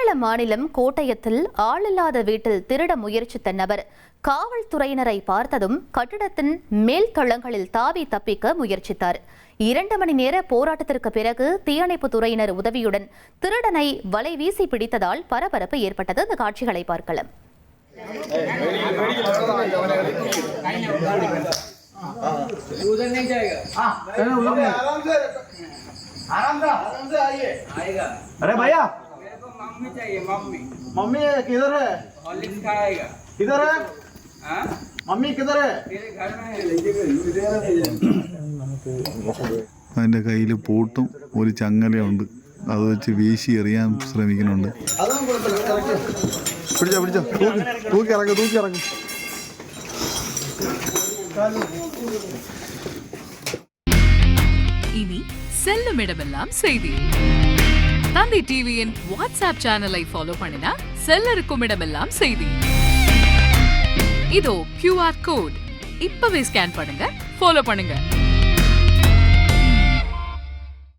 கேரள மாநிலம் கோட்டயத்தில் ஆளில்லாத வீட்டில் திருட முயற்சித்த நபர் காவல்துறையினரை பார்த்ததும் கட்டிடத்தின் மேல் தளங்களில் தாவி தப்பிக்க முயற்சித்தார். 2 மணி நேர போராட்டத்திற்கு பிறகு தீயணைப்பு துறையினர் உதவியுடன் திருடனை வலை வீசி பிடித்ததால் பரபரப்பு ஏற்பட்டது. இந்த காட்சிகளை பார்க்கலாம். अरे भैया मम्मी चाहिए। मम्मी किधर है? हॉर्लिक्स खाएगा। किधर है? मम्मी किधर है? मेरे घर में है। അതിൻ്റെ കയ്യിൽ പൂട്ടും ഒരു ചങ്ങലയുണ്ട്. അത് വെച്ച് വീശി എറിയാൻ ശ്രമിക്കുന്നുണ്ട്. പിടിച്ചോ പിടിച്ചോ, തൂക്കി ഇറങ്ങും. இனி செல்லும் இடமெல்லாம் செய்தி. தந்தி டிவியின் வாட்ஸ்அப் சேனலை ஃபாலோ பண்ணினா செல்ல இருக்கும் இடமெல்லாம் செய்தி. இதோ QR கோட் இப்பவே ஸ்கேன் பண்ணுங்க, ஃபாலோ பண்ணுங்க.